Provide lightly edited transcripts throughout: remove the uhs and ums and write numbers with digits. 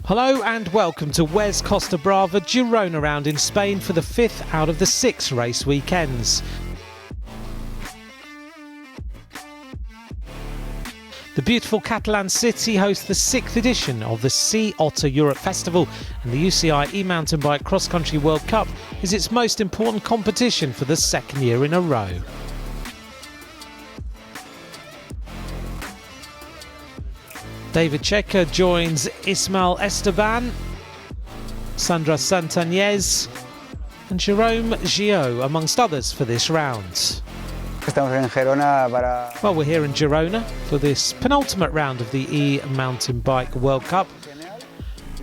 Hello and welcome to WES Costa Brava Girona round in Spain for the 5th out of the 6 race weekends. The beautiful Catalan city hosts the 6th edition of the Sea Otter Europe Festival, and the UCI E-Mountain Bike Cross Country World Cup is its most important competition for the 2nd year in a row. David Checa joins Ismael Esteban, Sandra Santañez and Jerome Gio, amongst others, for this round. Well, we're here in Girona for this penultimate round of the E-Mountain Bike World Cup.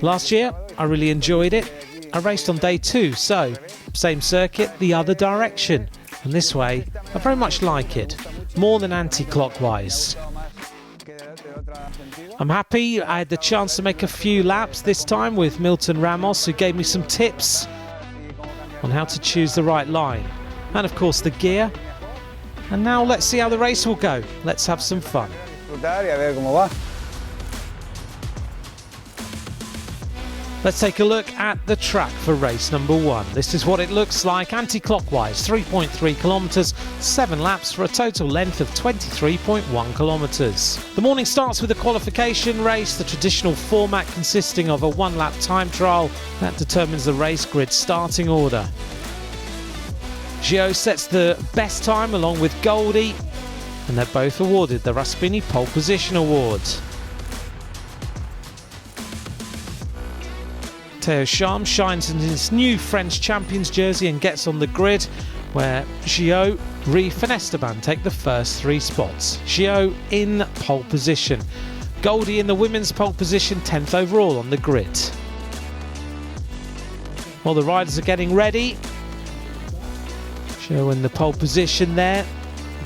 Last year, I really enjoyed it. I raced on day 2, so same circuit, the other direction. And this way, I very much like it, more than anti-clockwise. I'm happy I had the chance to make a few laps this time with Milton Ramos, who gave me some tips on how to choose the right line. And of course the gear. And now let's see how the race will go. Let's have some fun. Let's take a look at the track for race number 1. This is what it looks like anti-clockwise, 3.3 kilometres, 7 laps for a total length of 23.1 kilometres. The morning starts with a qualification race, the traditional format consisting of a 1-lap time trial that determines the race grid starting order. Gio sets the best time along with Goldie, and they're both awarded the Raspini Pole Position Award. Théo Charme shines in his new French champions jersey and gets on the grid, where Gio, Reef and Esteban take the first 3 spots. Gio in pole position. Goldie in the women's pole position, 10th overall on the grid. While the riders are getting ready, Gio in the pole position there.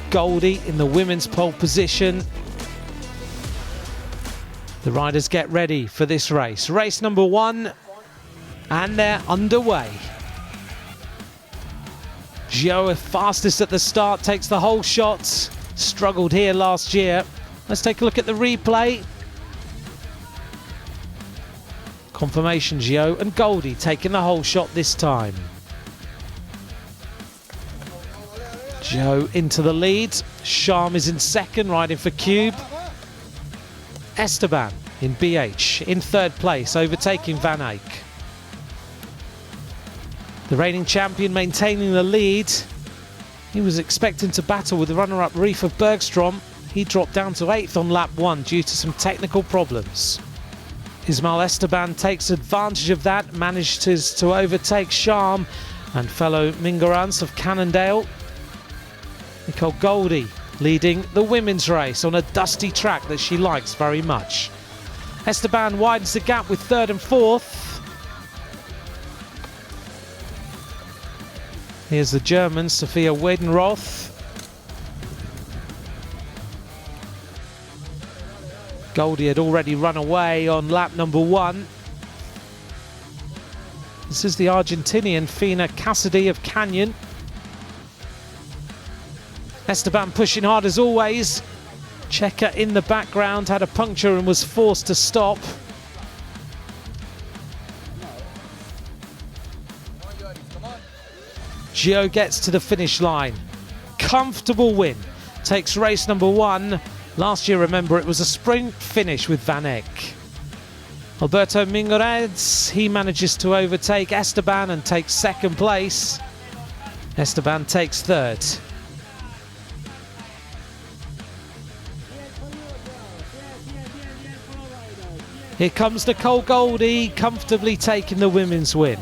Goldie in the women's pole position. The riders get ready for this race. Race number 1. And they're underway. Gio, fastest at the start, takes the whole shot. Struggled here last year. Let's take a look at the replay. Confirmation, Gio and Goldie taking the whole shot this time. Gio into the lead. Charme is in second, riding for Cube. Esteban in BH in 3rd place, overtaking Van Eyck. The reigning champion maintaining the lead. He was expecting to battle with the runner-up Reef of Bergstrom. He dropped down to 8th on lap 1 due to some technical problems. Ismael Esteban takes advantage of that, manages to overtake Charme and fellow Mingorance of Cannondale. Nicole Goldie leading the women's race on a dusty track that she likes very much. Esteban widens the gap with 3rd and 4th. Here's the German, Sophia Weidenroth. Goldie had already run away on lap number 1. This is the Argentinian Fina Cassidy of Canyon. Esteban pushing hard as always. Checa in the background had a puncture and was forced to stop. Gio gets to the finish line. Comfortable win. Takes race number 1. Last year, remember, it was a sprint finish with Van Eyck. Alberto Mingorance, he manages to overtake Esteban and takes 2nd place. Esteban takes 3rd. Here comes Nicole Goldie, comfortably taking the women's win.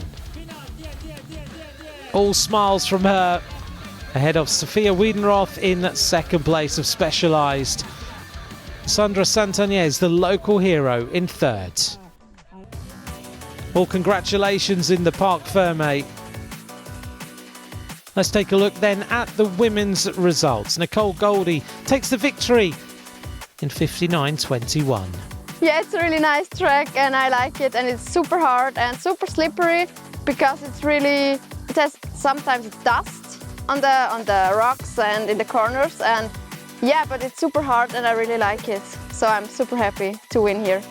All smiles from her, ahead of Sophia Weidenroth in 2nd place of Specialised. Sandra Santañez, the local hero, in 3rd. All congratulations in the Parc Fermé. Let's take a look then at the women's results. Nicole Goldie takes the victory in 59.21. Yeah, it's a really nice track and I like it, and it's super hard and super slippery because it has sometimes dust on the rocks and in the corners, and yeah, but it's super hard and I really like it. So I'm super happy to win here.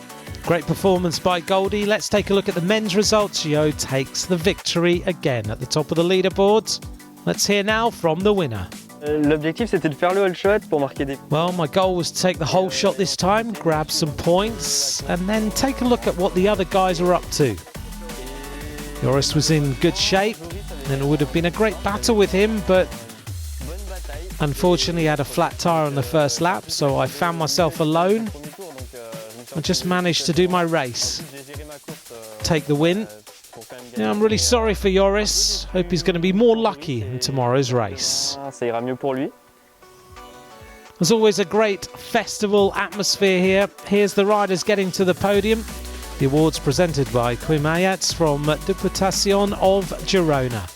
Great performance by Goldie. Let's take a look at the men's results. Gio takes the victory again at the top of the leaderboard. Let's hear now from the winner. L'objectif c'était de faire le whole shot pour marquer des... Well, my goal was to take the whole shot this time, grab some points, and then take a look at what the other guys were up to. Joris was in good shape, and it would have been a great battle with him, but unfortunately he had a flat tyre on the first lap, so I found myself alone. I just managed to do my race, take the win. Yeah, I'm really sorry for Joris. Hope he's going to be more lucky in tomorrow's race. Ça ira mieux pour lui. There's always a great festival atmosphere here. Here's the riders getting to the podium. The awards presented by Quimayats from Diputación of Girona.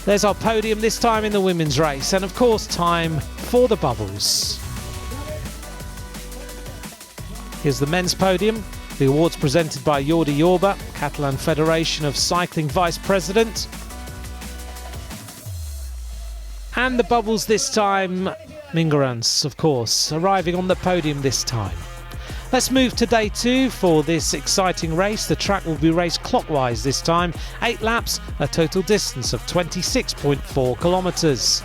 There's our podium, this time in the women's race, and of course time for the bubbles. Here's the men's podium. The awards presented by Jordi Yorba, Catalan Federation of Cycling Vice President. And the bubbles this time, Mingarans, of course, arriving on the podium this time. Let's move to day 2 for this exciting race. The track will be raced clockwise this time. 8 laps, a total distance of 26.4 kilometres.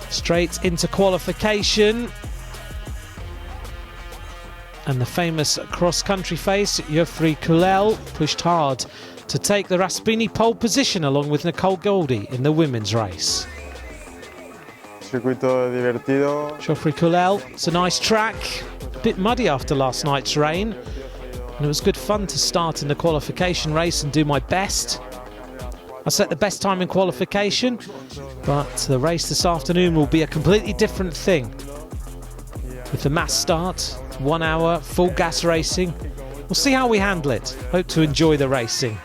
Straight into qualification. And the famous cross-country face, Geoffrey Coulel, pushed hard to take the Raspini pole position along with Nicole Goldie in the women's race. Circuito divertido. Geoffrey Coulel, it's a nice track, a bit muddy after last night's rain, and it was good fun to start in the qualification race and do my best. I set the best time in qualification, but the race this afternoon will be a completely different thing. With the mass start, 1 hour, full gas racing. We'll see how we handle it. Hope to enjoy the racing.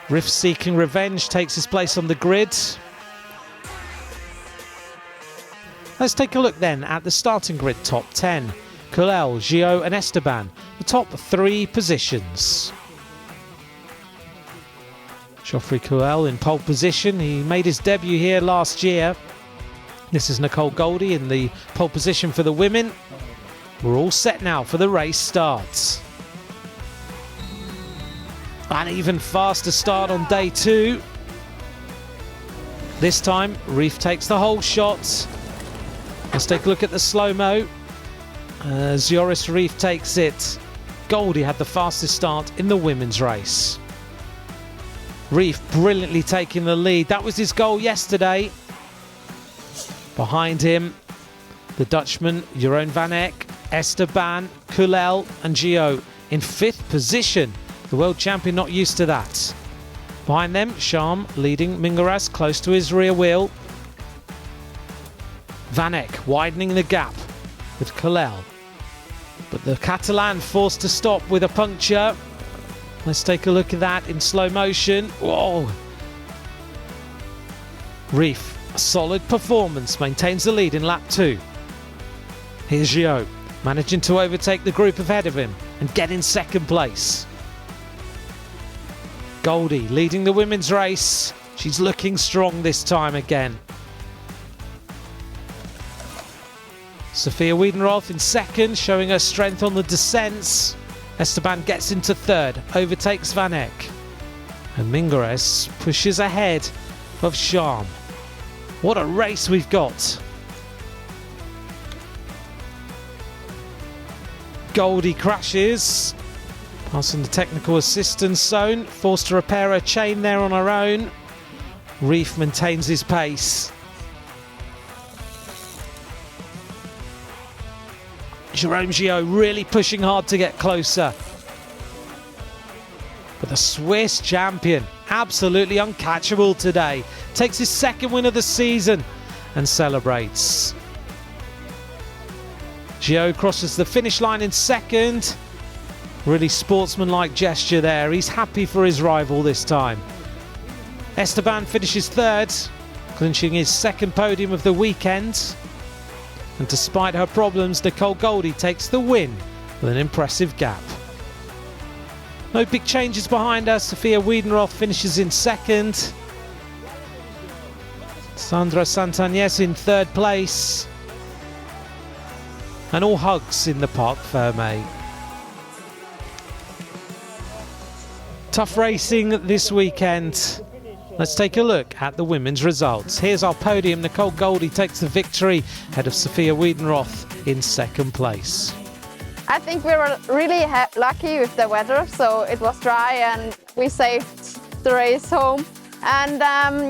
Riff Seeking Revenge takes his place on the grid. Let's take a look then at the starting grid top 10. Coulel, Gio and Esteban, the top 3 positions. Geoffrey Coulel in pole position. He made his debut here last year. This is Nicole Goldie in the pole position for the women. We're all set now for the race starts. An even faster start on day 2. This time, Reef takes the whole shot. Let's take a look at the slow-mo. As Joris Reef takes it. Goldie had the fastest start in the women's race. Reef brilliantly taking the lead. That was his goal yesterday. Behind him, the Dutchman, Jeroen van Eck, Esteban, Coulel and Gio in 5th position. The world champion not used to that. Behind them, Charm leading Mingaras close to his rear wheel. Van Eck widening the gap with Coulel. But the Catalan forced to stop with a puncture. Let's take a look at that in slow motion. Whoa! Reef, a solid performance, maintains the lead in lap 2. Here's Gio, managing to overtake the group ahead of him and get in 2nd place. Goldie leading the women's race. She's looking strong this time again. Sophia Wiedenroth in 2nd, showing her strength on the descents. Esteban gets into 3rd, overtakes Van Eck. And Mingares pushes ahead of Charm. What a race we've got. Goldie crashes, passing the technical assistance zone, forced to repair her chain there on her own. Reef maintains his pace. Jerome Gio really pushing hard to get closer. But the Swiss champion, absolutely uncatchable today, takes his 2nd win of the season and celebrates. Gio crosses the finish line in 2nd. Really sportsmanlike gesture there. He's happy for his rival this time. Esteban finishes 3rd, clinching his 2nd podium of the weekend. And despite her problems, Nicole Goldie takes the win with an impressive gap. No big changes behind her. Sophia Wiedenroth finishes in 2nd. Sandra Santagnes in 3rd place. And all hugs in the Parc Fermé. Tough racing this weekend. Let's take a look at the women's results. Here's our podium. Nicole Goldie takes the victory ahead of Sophia Wiedenroth in second place. I think we were really lucky with the weather, so it was dry and we saved the race home. And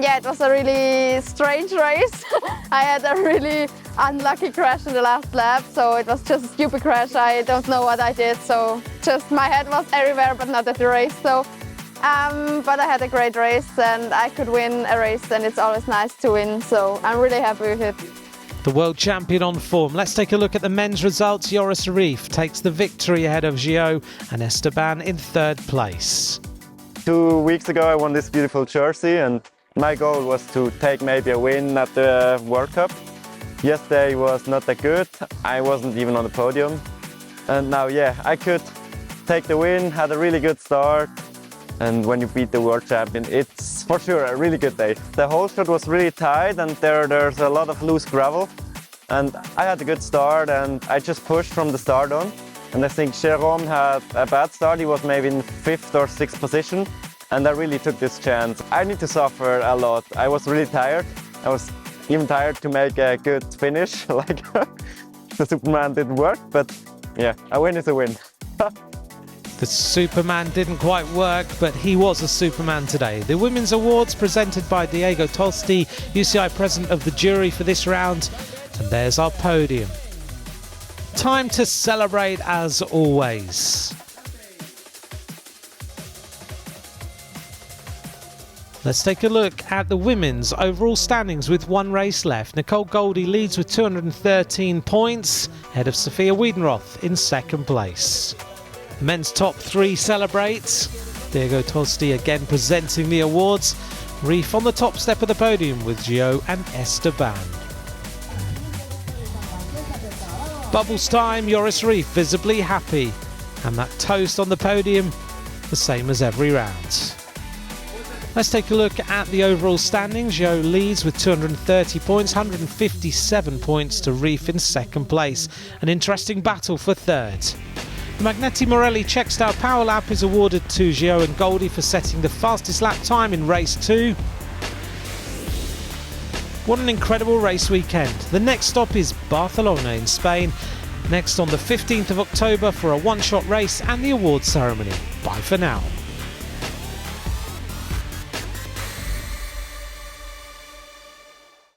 yeah, it was a really strange race. I had a really unlucky crash in the last lap, so it was just a stupid crash. I don't know what I did, so just my head was everywhere but not at the race. So, but I had a great race and I could win a race, and it's always nice to win, so I'm really happy with it. The world champion on form. Let's take a look at the men's results. Joris Reef takes the victory ahead of Gio and Esteban in third place. 2 weeks ago I won this beautiful jersey, and my goal was to take maybe a win at the World Cup. Yesterday was not that good, I wasn't even on the podium. And now, yeah, I could take the win, had a really good start. And when you beat the world champion, it's for sure a really good day. The whole shot was really tight and there's a lot of loose gravel. And I had a good start and I just pushed from the start on. And I think Jérôme had a bad start. He was maybe in 5th or 6th position. And I really took this chance. I need to suffer a lot. I was really tired. I was even tired to make a good finish. Like the Superman didn't work, but yeah, a win is a win. The Superman didn't quite work, but he was a Superman today. The Women's Awards presented by Diego Tolsti, UCI President of the jury for this round. And there's our podium. Time to celebrate as always. Let's take a look at the women's overall standings with one race left. Nicole Goldie leads with 213 points, ahead of Sophia Wiedenroth in second place. The men's top three celebrates. Diego Tolsti again presenting the awards. Reef on the top step of the podium with Gio and Esteban. Bubbles time, Joris Reef visibly happy. And that toast on the podium, the same as every round. Let's take a look at the overall standings. Gio leads with 230 points, 157 points to Reef in second place. An interesting battle for third. The Magneti Morelli Check-Style Power Lap is awarded to Gio and Goldie for setting the fastest lap time in race 2. What an incredible race weekend. The next stop is Barcelona in Spain. Next on the 15th of October for a one-shot race and the awards ceremony. Bye for now.